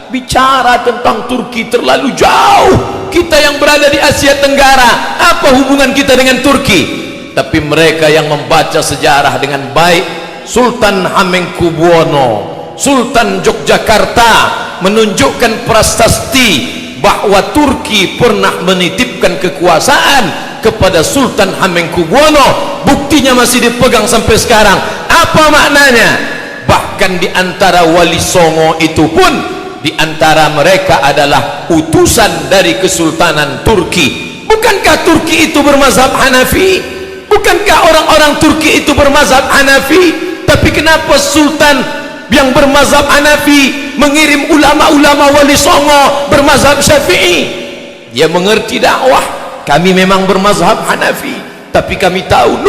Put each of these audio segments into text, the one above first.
bicara tentang Turki terlalu jauh. Kita yang berada di Asia Tenggara, apa hubungan kita dengan Turki? Tapi mereka yang membaca sejarah dengan baik, Sultan Hamengkubuwono, Sultan Yogyakarta menunjukkan prasasti bahwa Turki pernah menitipkan kekuasaan kepada Sultan Hamengkubuwono. Buktinya masih dipegang sampai sekarang. Apa maknanya? Bahkan di antara Wali Songo itu pun, di antara mereka adalah utusan dari Kesultanan Turki. Bukankah Turki itu bermazhab Hanafi? Bukankah orang-orang Turki itu bermazhab Hanafi? Tapi kenapa Sultan yang bermazhab Hanafi mengirim ulama-ulama Wali Songo bermazhab Syafi'i? Dia mengerti dakwah. Kami memang bermazhab Hanafi, tapi kami tahu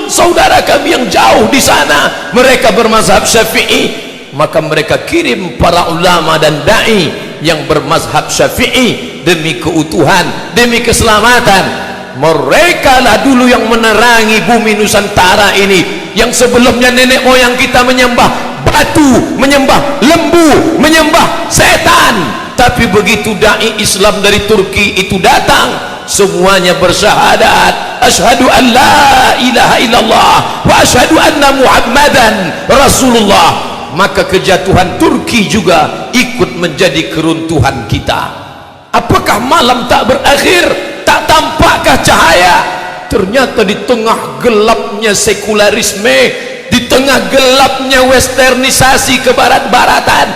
saudara kami yang jauh di sana mereka bermazhab Syafi'i. Maka mereka kirim para ulama dan dai yang bermazhab Syafi'i demi keutuhan, demi keselamatan. Mereka lah dulu yang menerangi bumi Nusantara ini, yang sebelumnya nenek moyang kita menyembah batu, menyembah lembu, menyembah setan. Tapi begitu dai Islam dari Turki itu datang, semuanya bersyahadat, asyhadu an la ilaha illallah wa asyhadu anna muhammadan rasulullah. Maka kejatuhan Turki juga ikut menjadi keruntuhan kita. Apakah malam tak berakhir? Tak tampakkah cahaya? Ternyata di tengah gelapnya sekularisme, di tengah gelapnya westernisasi kebarat-baratan,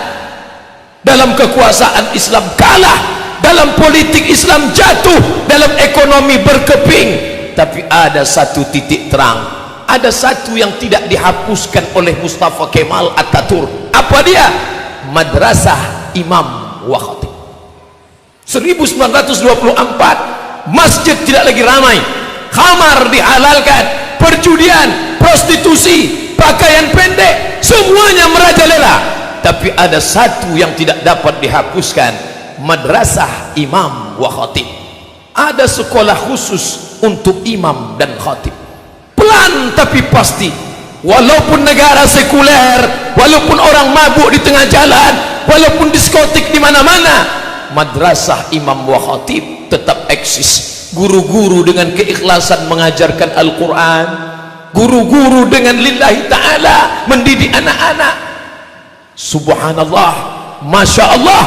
dalam kekuasaan Islam kalah, dalam politik Islam jatuh, dalam ekonomi berkeping. Tapi ada satu titik terang, ada satu yang tidak dihapuskan oleh Mustafa Kemal Atatürk. Apa dia? Madrasah Imam wa Khatib. 1924 masjid tidak lagi ramai, khamar dihalalkan, perjudian, prostitusi, pakaian pendek, semuanya merajalela. Tapi ada satu yang tidak dapat dihapuskan, madrasah imam wa khatib. Ada sekolah khusus untuk imam dan khatib. Pelan tapi pasti, walaupun negara sekuler, walaupun orang mabuk di tengah jalan, walaupun diskotik di mana-mana, madrasah imam wa khatib tetap eksis. Guru-guru dengan keikhlasan mengajarkan Al-Quran, guru-guru dengan lillahi ta'ala mendidik anak-anak. Subhanallah, Masya Allah,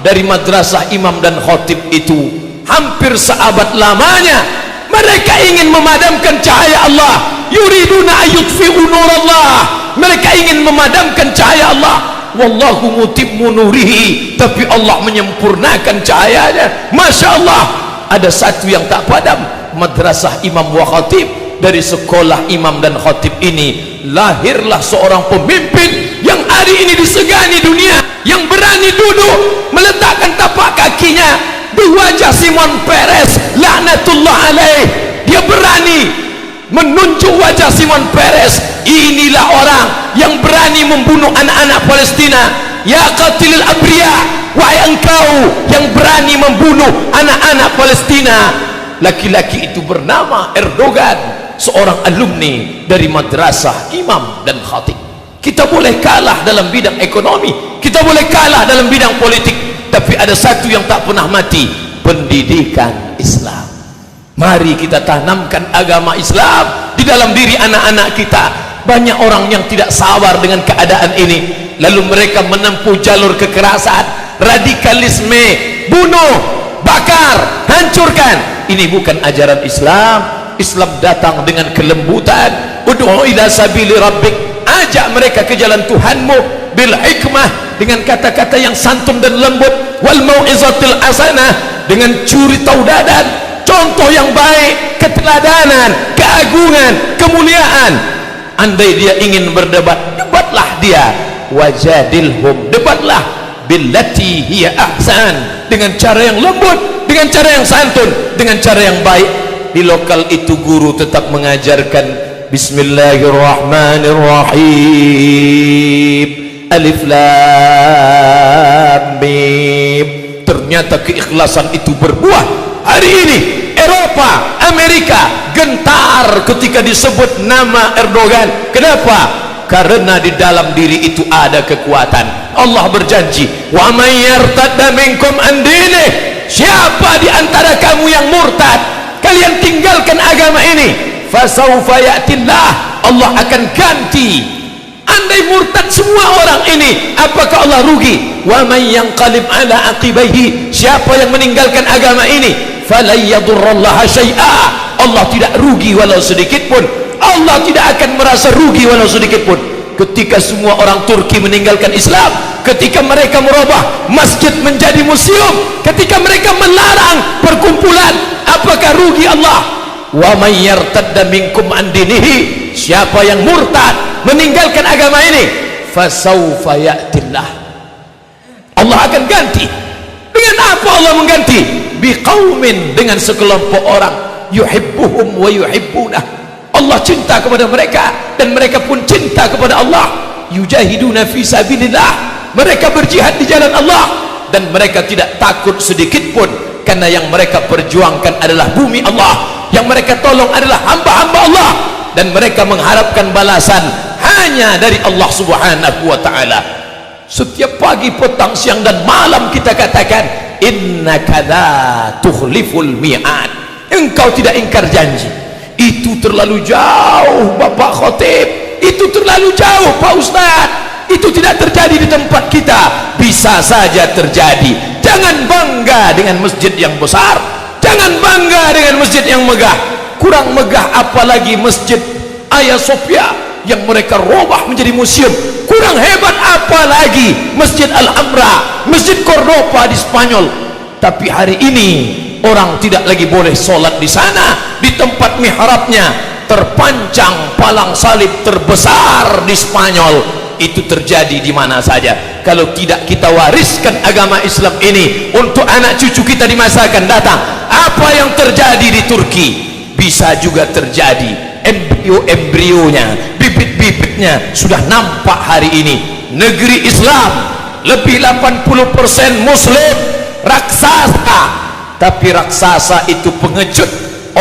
dari madrasah imam dan khatib itu hampir seabad lamanya mereka ingin memadamkan cahaya Allah. Yuriduna ayutfi'u nurallah, mereka ingin memadamkan cahaya Allah. Wallahu mutimmu nurihi, tapi Allah menyempurnakan cahayanya. Masya Allah, ada satu yang tak padam, madrasah imam wa khatib. Dari sekolah imam dan khatib ini lahirlah seorang pemimpin yang hari ini disegani dunia, yang berani duduk meletakkan tapak kakinya di wajah Simon Peres laknatullah alaih. Dia berani menunjuk wajah Simon Peres. Inilah orang yang berani membunuh anak-anak Palestina. Ya qatilul abriya, wahai engkau yang berani membunuh anak-anak Palestina. Laki-laki itu bernama Erdogan, seorang alumni dari madrasah imam dan khatib. Kita boleh kalah dalam bidang ekonomi, kita boleh kalah dalam bidang politik, tapi ada satu yang tak pernah mati, pendidikan Islam. Mari kita tanamkan agama Islam di dalam diri anak-anak kita. Banyak orang yang tidak sabar dengan keadaan ini, lalu mereka menempuh jalur kekerasan, radikalisme, bunuh, bakar, hancurkan. Ini bukan ajaran Islam. Islam datang dengan kelembutan. Ud'u ila sabili rabbik, ajak mereka ke jalan Tuhanmu bil hikmah, dengan kata-kata yang santun dan lembut, wal mau'izatil hasanah, dengan curi taudadan, contoh yang baik, keteladanan, keagungan, kemuliaan. Andai dia ingin berdebat, debatlah dia. Wajadilhum, debatlah billati hiya ahsan, dengan cara yang lembut, dengan cara yang santun, dengan cara yang baik. Di lokal itu guru tetap mengajarkan Bismillahirrahmanirrahim, Alif Lam Mim. Ternyata keikhlasan itu berbuah. Hari ini Eropa, Amerika gentar ketika disebut nama Erdogan. Kenapa? Karena di dalam diri itu ada kekuatan. Allah berjanji, wa may yartadda minkum an dinih, siapa di antara kamu yang murtad, kalian tinggalkan agama ini, fasawfa ya'tillah, Allah akan ganti. Andai murtad semua orang ini, apakah Allah rugi? Wa may yanqalib ala aqibaihi, siapa yang meninggalkan agama ini, falan yadurrallaha syai'a, Allah tidak rugi walau sedikit pun. Allah tidak akan merasa rugi walau sedikit pun. Ketika semua orang Turki meninggalkan Islam, ketika mereka merubah masjid menjadi museum, ketika mereka melarang perkumpulan, apakah rugi Allah? Wa may yartadda minkum an dinihi, siapa yang murtad meninggalkan agama ini, fasawfa ya'tillah, Allah akan ganti. Dengan apa Allah mengganti? Biqaumin, dengan sekelompok orang, yuhibbuhum wa yuhibbunah, Allah cinta kepada mereka dan mereka pun cinta kepada Allah. Yujahiduna fi sabilillah, mereka berjihad di jalan Allah dan mereka tidak takut sedikit pun, karena yang mereka perjuangkan adalah bumi Allah, yang mereka tolong adalah hamba-hamba Allah, dan mereka mengharapkan balasan hanya dari Allah Subhanahu wa ta'ala. Setiap pagi, petang, siang dan malam kita katakan, innaka la tukhliful mi'ad, engkau tidak ingkar janji. Itu terlalu jauh Bapak Khotib, itu terlalu jauh Pak Ustaz, itu tidak terjadi di tempat kita. Bisa saja terjadi. Jangan bangga dengan masjid yang besar, jangan bangga dengan masjid yang megah. Kurang megah apalagi masjid Hagia Sophia yang mereka robah menjadi museum. Kurang hebat apalagi masjid Al-Hamra, masjid Cordoba di Spanyol. Tapi hari ini orang tidak lagi boleh sholat di sana. Di tempat mihrabnya terpancang palang salib terbesar di Spanyol. Itu terjadi di mana saja. Kalau tidak kita wariskan agama Islam ini untuk anak cucu kita di masa akan datang, apa yang terjadi di Turki bisa juga terjadi. Embrio-embrionya, bibit-bibitnya sudah nampak hari ini. Negeri Islam lebih 80% Muslim, raksasa. Tapi raksasa itu pengecut.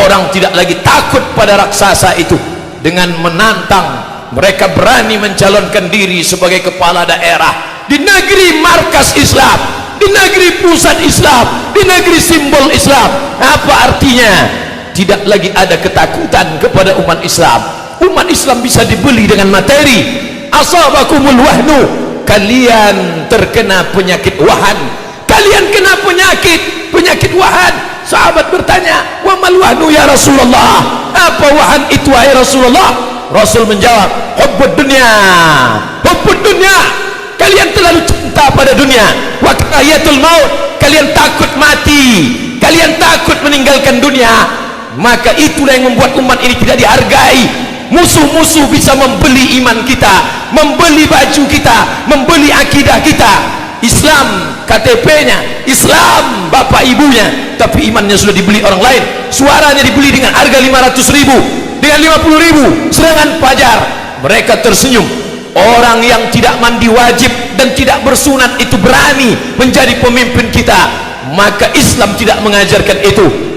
Orang tidak lagi takut pada raksasa itu. Dengan menantang, mereka berani mencalonkan diri sebagai kepala daerah di negeri markas Islam, di negeri pusat Islam, di negeri simbol Islam. Apa artinya? Tidak lagi ada ketakutan kepada umat Islam. Umat Islam bisa dibeli dengan materi. Asabakumul wahnu, kalian terkena penyakit wahan, kalian kena penyakit wahan. Sahabat bertanya, wa mal wahnu ya Rasulullah, apa wahan itu wahai Rasulullah? Rasul menjawab, hubbud dunya, hubbud dunya, kalian terlalu cinta pada dunia. Wa karahiyatul maut, kalian takut mati, kalian takut meninggalkan dunia. Maka itulah yang membuat umat ini tidak dihargai. Musuh-musuh bisa membeli iman kita, membeli baju kita, membeli akidah kita. Islam KTP-nya, Islam bapak ibunya, tapi imannya sudah dibeli orang lain. Suaranya dibeli dengan harga 500.000, dengan 50.000 serangan fajar. Mereka tersenyum. Orang yang tidak mandi wajib dan tidak bersunat itu berani menjadi pemimpin kita. Maka Islam tidak mengajarkan itu.